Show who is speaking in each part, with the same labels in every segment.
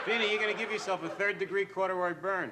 Speaker 1: Vinny, you're gonna give yourself a third-degree corduroy burn.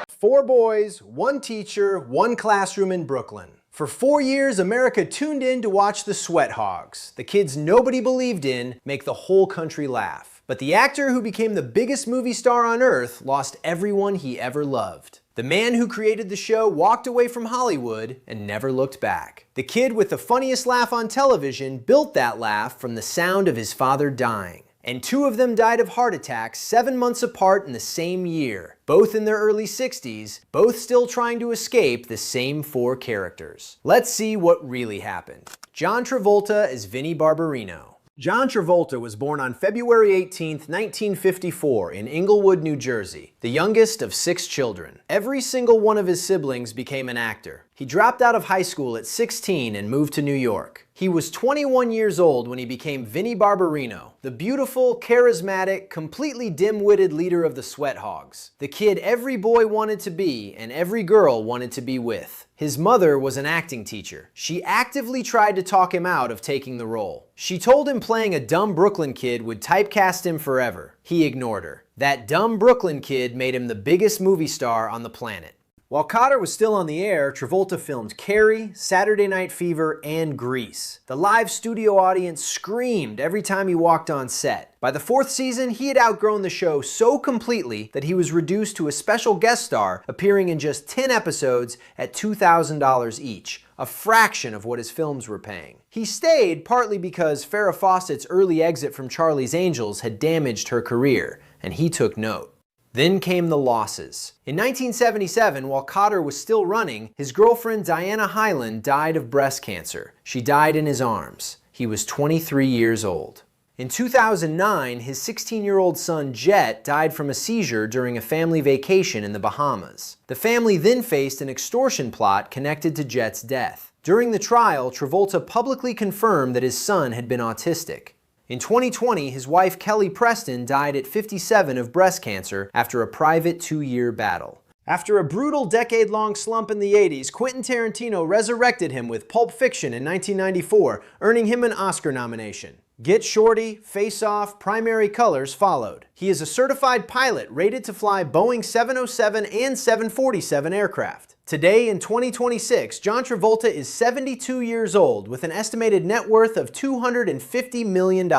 Speaker 2: 4 boys, 1 teacher, 1 classroom in Brooklyn. For 4 years, America tuned in to watch the Sweathogs, the kids nobody believed in, make the whole country laugh. But the actor who became the biggest movie star on earth lost everyone he ever loved. The man who created the show walked away from Hollywood and never looked back. The kid with the funniest laugh on television built that laugh from the sound of his father dying. And 2 of them died of heart attacks 7 months apart in the same year, both in their early 60s, both still trying to escape the same 4 characters. Let's see what really happened. John Travolta as Vinnie Barbarino. John Travolta was born on February 18, 1954 in Englewood, New Jersey, the youngest of 6 children. Every single one of his siblings became an actor. He dropped out of high school at 16 and moved to New York. He was 21 years old when he became Vinnie Barbarino, the beautiful, charismatic, completely dim-witted leader of the Sweathogs, the kid every boy wanted to be and every girl wanted to be with. His mother was an acting teacher. She actively tried to talk him out of taking the role. She told him playing a dumb Brooklyn kid would typecast him forever. He ignored her. That dumb Brooklyn kid made him the biggest movie star on the planet. While Kotter was still on the air, Travolta filmed Carrie, Saturday Night Fever, and Grease. The live studio audience screamed every time he walked on set. By the 4th season, he had outgrown the show so completely that he was reduced to a special guest star, appearing in just 10 episodes at $2,000 each, a fraction of what his films were paying. He stayed partly because Farrah Fawcett's early exit from Charlie's Angels had damaged her career, and he took note. Then came the losses. In 1977, while Kotter was still running, his girlfriend Diana Hyland died of breast cancer. She died in his arms. He was 23 years old. In 2009, his 16-year-old son Jet died from a seizure during a family vacation in the Bahamas. The family then faced an extortion plot connected to Jet's death. During the trial, Travolta publicly confirmed that his son had been autistic. In 2020, his wife Kelly Preston died at 57 of breast cancer after a private 2-year battle. After a brutal decade-long slump in the 80s, Quentin Tarantino resurrected him with Pulp Fiction in 1994, earning him an Oscar nomination. Get Shorty, Face Off, Primary Colors followed. He is a certified pilot rated to fly Boeing 707 and 747 aircraft. Today, in 2026, John Travolta is 72 years old with an estimated net worth of $250 million.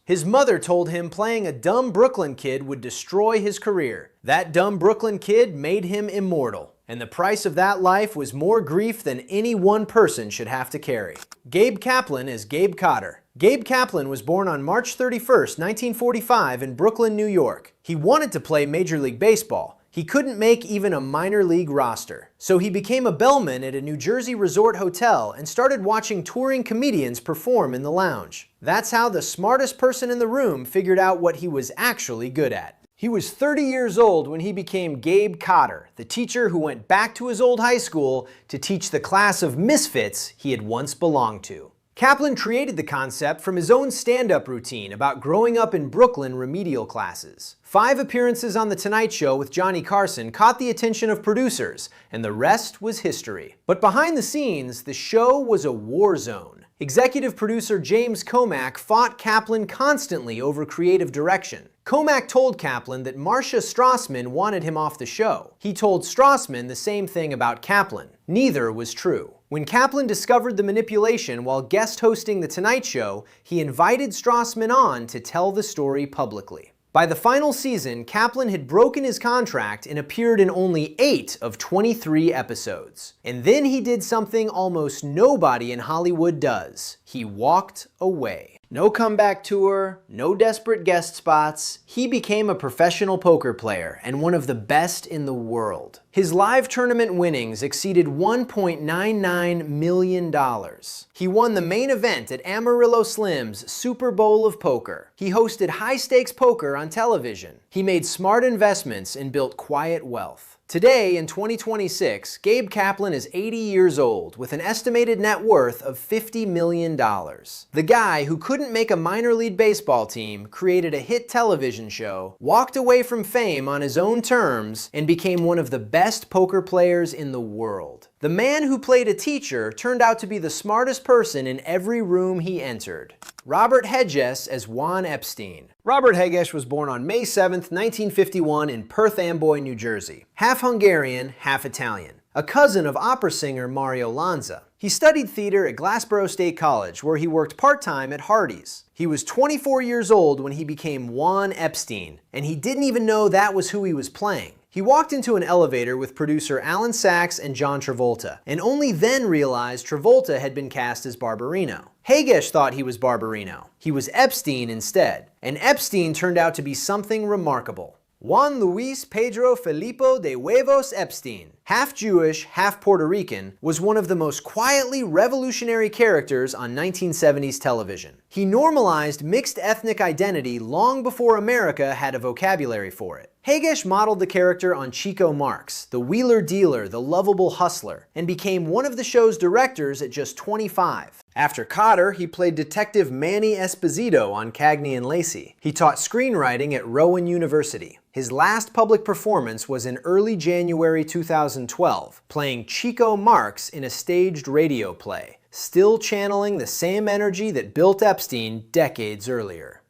Speaker 2: His mother told him playing a dumb Brooklyn kid would destroy his career. That dumb Brooklyn kid made him immortal. And the price of that life was more grief than any one person should have to carry. Gabe Kaplan is Gabe Kotter. Gabe Kaplan was born on March 31, 1945 in Brooklyn, New York. He wanted to play Major League Baseball. He couldn't make even a minor league roster. So he became a bellman at a New Jersey resort hotel and started watching touring comedians perform in the lounge. That's how the smartest person in the room figured out what he was actually good at. He was 30 years old when he became Gabe Kotter, the teacher who went back to his old high school to teach the class of misfits he had once belonged to. Kaplan created the concept from his own stand-up routine about growing up in Brooklyn remedial classes. 5 appearances on The Tonight Show with Johnny Carson caught the attention of producers, and the rest was history. But behind the scenes, the show was a war zone. Executive producer James Comack fought Kaplan constantly over creative direction. Comack told Kaplan that Marcia Strassman wanted him off the show. He told Strassman the same thing about Kaplan. Neither was true. When Kaplan discovered the manipulation while guest hosting The Tonight Show, he invited Strassman on to tell the story publicly. By the final season, Kaplan had broken his contract and appeared in only 8 of 23 episodes. And then he did something almost nobody in Hollywood does. He walked away. No comeback tour, no desperate guest spots. He became a professional poker player and one of the best in the world. His live tournament winnings exceeded $1.99 million. He won the main event at Amarillo Slim's Super Bowl of Poker. He hosted high-stakes poker on television. He made smart investments and built quiet wealth. Today, in 2026, Gabe Kaplan is 80 years old with an estimated net worth of $50 million. The guy who couldn't make a minor league baseball team, created a hit television show, walked away from fame on his own terms, and became one of the best poker players in the world. The man who played a teacher turned out to be the smartest person in every room he entered. Robert Hedges as Juan Epstein. Robert Hedges was born on May 7, 1951 in Perth Amboy, New Jersey. Half Hungarian, half Italian. A cousin of opera singer Mario Lanza. He studied theater at Glassboro State College, where he worked part-time at Hardee's. He was 24 years old when he became Juan Epstein, and he didn't even know that was who he was playing. He walked into an elevator with producer Alan Sachs and John Travolta, and only then realized Travolta had been cast as Barbarino. Hedges thought he was Barbarino. He was Epstein instead, and Epstein turned out to be something remarkable. Juan Luis Pedro Felipe de Huevos Epstein, half Jewish, half Puerto Rican, was one of the most quietly revolutionary characters on 1970s television. He normalized mixed ethnic identity long before America had a vocabulary for it. Hedges modeled the character on Chico Marx, the wheeler dealer, the lovable hustler, and became one of the show's directors at just 25. After Kotter, he played Detective Manny Esposito on Cagney and Lacey. He taught screenwriting at Rowan University. His last public performance was in early January 2012, playing Chico Marx in a staged radio play, still channeling the same energy that built Epstein decades earlier.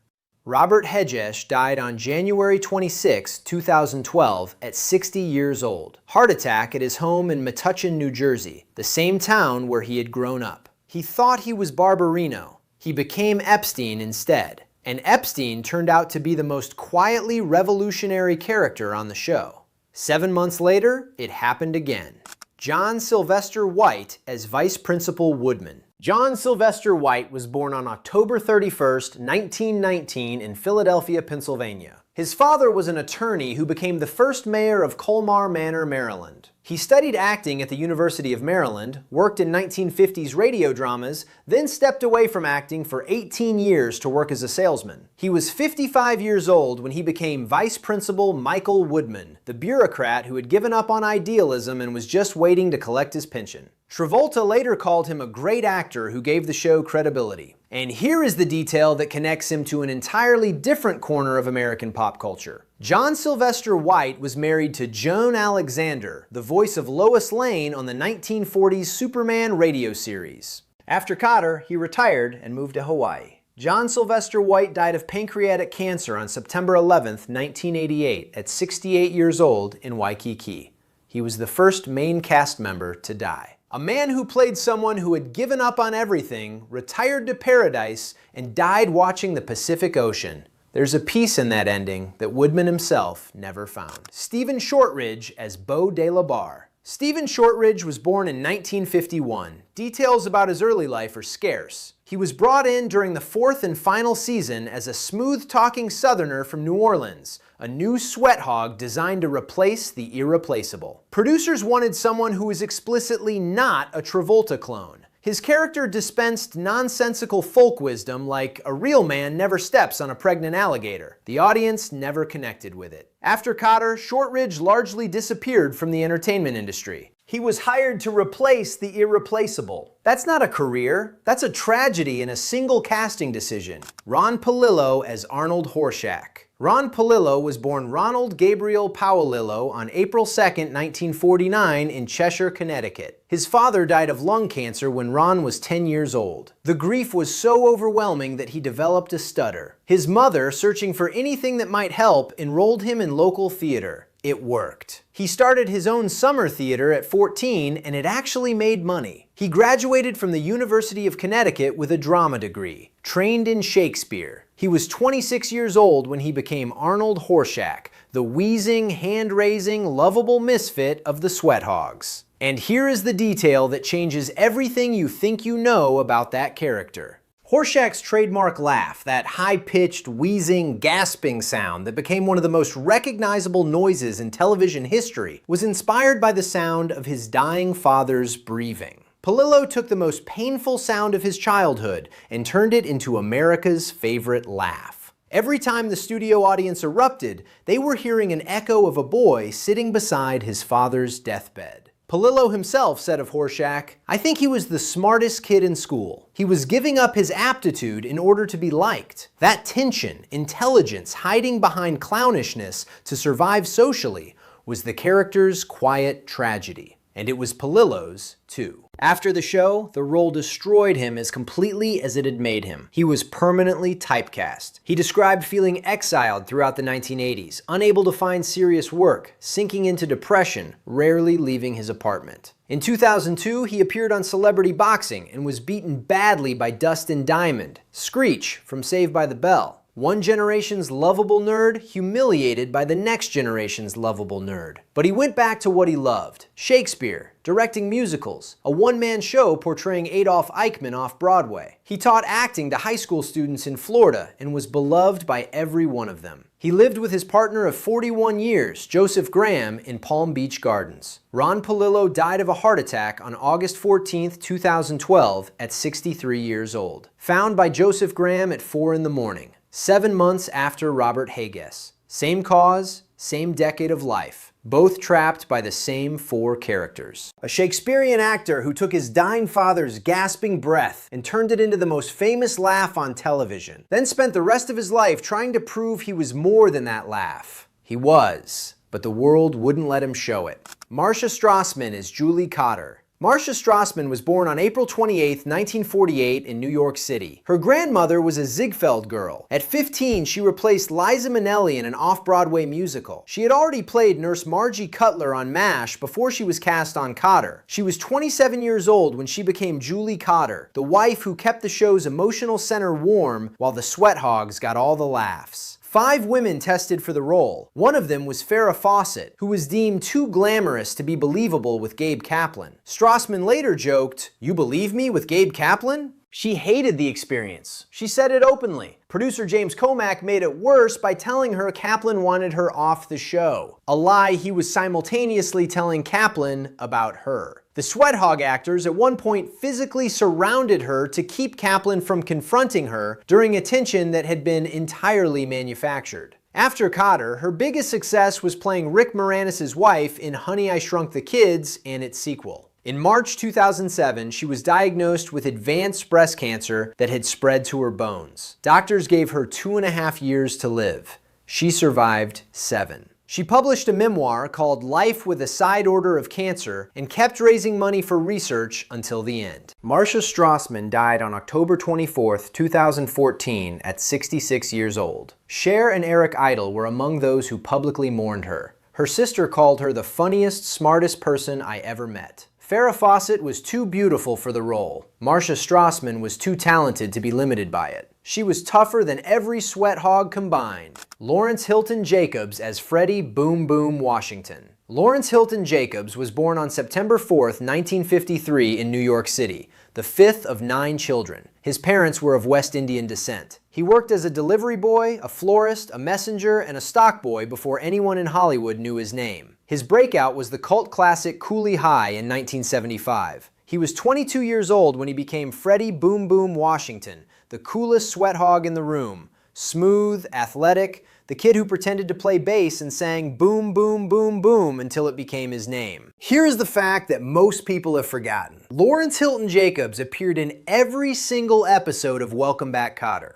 Speaker 2: Robert Hedges died on January 26, 2012 at 60 years old. Heart attack at his home in Metuchen, New Jersey, the same town where he had grown up. He thought he was Barbarino. He became Epstein instead. And Epstein turned out to be the most quietly revolutionary character on the show. 7 months later, it happened again. John Sylvester White as Vice Principal Woodman. John Sylvester White was born on October 31st, 1919 in Philadelphia, Pennsylvania. His father was an attorney who became the first mayor of Colmar Manor, Maryland. He studied acting at the University of Maryland, worked in 1950s radio dramas, then stepped away from acting for 18 years to work as a salesman. He was 55 years old when he became Vice Principal Michael Woodman, the bureaucrat who had given up on idealism and was just waiting to collect his pension. Travolta later called him a great actor who gave the show credibility. And here is the detail that connects him to an entirely different corner of American pop culture. John Sylvester White was married to Joan Alexander, the voice of Lois Lane on the 1940s Superman radio series. After Kotter, he retired and moved to Hawaii. John Sylvester White died of pancreatic cancer on September 11, 1988, at 68 years old in Waikiki. He was the first main cast member to die. A man who played someone who had given up on everything, retired to paradise, and died watching the Pacific Ocean. There's a piece in that ending that Woodman himself never found. Stephen Shortridge as Beau de la Barre. Stephen Shortridge was born in 1951. Details about his early life are scarce. He was brought in during the fourth and final season as a smooth-talking Southerner from New Orleans, a new Sweathog designed to replace the irreplaceable. Producers wanted someone who was explicitly not a Travolta clone. His character dispensed nonsensical folk wisdom like a real man never steps on a pregnant alligator. The audience never connected with it. After Kotter, Shortridge largely disappeared from the entertainment industry. He was hired to replace the irreplaceable. That's not a career, that's a tragedy in a single casting decision. Ron Palillo as Arnold Horshack. Ron Palillo was born Ronald Gabriel Paolillo on April 2, 1949 in Cheshire, Connecticut. His father died of lung cancer when Ron was 10 years old. The grief was so overwhelming that he developed a stutter. His mother, searching for anything that might help, enrolled him in local theater. It worked. He started his own summer theater at 14, and it actually made money. He graduated from the University of Connecticut with a drama degree, trained in Shakespeare. He was 26 years old when he became Arnold Horshack, the wheezing, hand-raising, lovable misfit of the Sweathogs. And here is the detail that changes everything you think you know about that character. Horshack's trademark laugh, that high-pitched, wheezing, gasping sound that became one of the most recognizable noises in television history, was inspired by the sound of his dying father's breathing. Palillo took the most painful sound of his childhood and turned it into America's favorite laugh. Every time the studio audience erupted, they were hearing an echo of a boy sitting beside his father's deathbed. Palillo himself said of Horshack, "I think he was the smartest kid in school. He was giving up his aptitude in order to be liked. That tension, intelligence hiding behind clownishness to survive socially was the character's quiet tragedy." And it was Palillo's, too. After the show, the role destroyed him as completely as it had made him. He was permanently typecast. He described feeling exiled throughout the 1980s, unable to find serious work, sinking into depression, rarely leaving his apartment. In 2002, he appeared on Celebrity Boxing and was beaten badly by Dustin Diamond, Screech from Saved by the Bell. One generation's lovable nerd humiliated by the next generation's lovable nerd. But he went back to what he loved: Shakespeare, directing musicals, a one-man show portraying Adolf Eichmann off Broadway. He taught acting to high school students in Florida and was beloved by every one of them. He lived with his partner of 41 years, Joseph Graham, in Palm Beach Gardens. Ron Palillo died of a heart attack on August 14, 2012, at 63 years old. Found by Joseph Graham at 4 in the morning. 7 months after Robert Haguess. Same cause, same decade of life. Both trapped by the same 4 characters. A Shakespearean actor who took his dying father's gasping breath and turned it into the most famous laugh on television. Then spent the rest of his life trying to prove he was more than that laugh. He was, but the world wouldn't let him show it. Marcia Strassman is Julie Kotter. Marcia Strassman was born on April 28, 1948 in New York City. Her grandmother was a Ziegfeld girl. At 15, she replaced Liza Minnelli in an off-Broadway musical. She had already played Nurse Margie Cutler on MASH before she was cast on Kotter. She was 27 years old when she became Julie Kotter, the wife who kept the show's emotional center warm while the Sweathogs got all the laughs. 5 women tested for the role. One of them was Farrah Fawcett, who was deemed too glamorous to be believable with Gabe Kaplan. Strassman later joked, "You believe me with Gabe Kaplan?" She hated the experience. She said it openly. Producer James Comack made it worse by telling her Kaplan wanted her off the show. A lie he was simultaneously telling Kaplan about her. The Sweathog actors at one point physically surrounded her to keep Kaplan from confronting her during a tension that had been entirely manufactured. After Kotter, her biggest success was playing Rick Moranis' wife in Honey, I Shrunk the Kids and its sequel. In March 2007, she was diagnosed with advanced breast cancer that had spread to her bones. Doctors gave her 2.5 years to live. She survived 7. She published a memoir called Life with a Side Order of Cancer and kept raising money for research until the end. Marcia Strassman died on October 24, 2014 at 66 years old. Cher and Eric Idle were among those who publicly mourned her. Her sister called her the funniest, smartest person I ever met. Farrah Fawcett was too beautiful for the role. Marcia Strassman was too talented to be limited by it. She was tougher than every Sweathog combined. Lawrence Hilton Jacobs as Freddie Boom Boom Washington. Lawrence Hilton Jacobs was born on September 4, 1953 in New York City, the 5th of 9 children. His parents were of West Indian descent. He worked as a delivery boy, a florist, a messenger, and a stock boy before anyone in Hollywood knew his name. His breakout was the cult classic Cooley High in 1975. He was 22 years old when he became Freddie Boom Boom Washington, the coolest Sweathog in the room. Smooth, athletic, the kid who pretended to play bass and sang boom, boom, boom, boom until it became his name. Here's the fact that most people have forgotten. Lawrence Hilton Jacobs appeared in every single episode of Welcome Back, Kotter.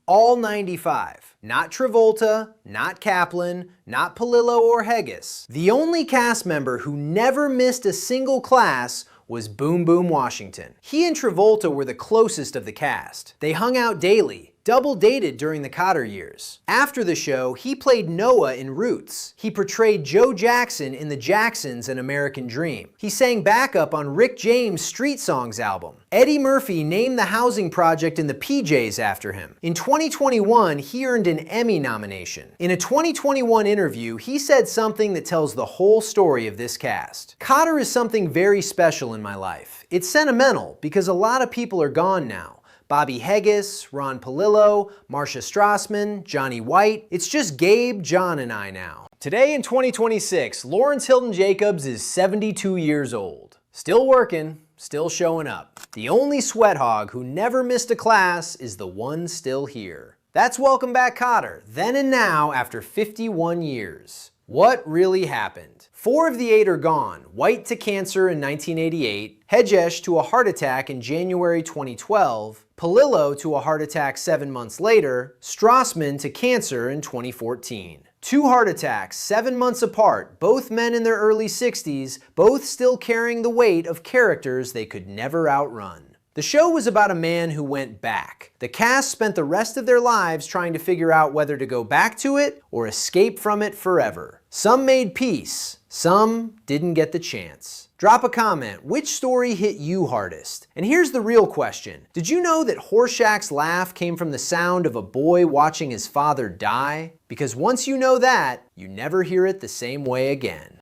Speaker 2: All 95. Not Travolta, not Kaplan, not Palillo or Haguess. The only cast member who never missed a single class was Boom Boom Washington. He and Travolta were the closest of the cast. They hung out daily, double dated during the Kotter years. After the show, he played Noah in Roots. He portrayed Joe Jackson in The Jacksons and American Dream. He sang backup on Rick James' Street Songs album. Eddie Murphy named the housing project in the PJs after him. In 2021, he earned an Emmy nomination. In a 2021 interview, he said something that tells the whole story of this cast. Kotter is something very special in my life. It's sentimental because a lot of people are gone now. Bobby Haguess, Ron Palillo, Marcia Strassman, Johnny White. It's just Gabe, John, and I now. Today in 2026, Lawrence Hilton Jacobs is 72 years old. Still working, still showing up. The only Sweathog who never missed a class is the one still here. That's Welcome Back, Kotter, then and now after 51 years. What really happened? 4 of the 8 are gone. White to cancer in 1988, Hedgesh to a heart attack in January 2012, Palillo to a heart attack 7 months later, Strassman to cancer in 2014. 2 heart attacks, 7 months apart, both men in their early 60s, both still carrying the weight of characters they could never outrun. The show was about a man who went back. The cast spent the rest of their lives trying to figure out whether to go back to it or escape from it forever. Some made peace, some didn't get the chance. Drop a comment, which story hit you hardest? And here's the real question. Did you know that Horshack's laugh came from the sound of a boy watching his father die? Because once you know that, you never hear it the same way again.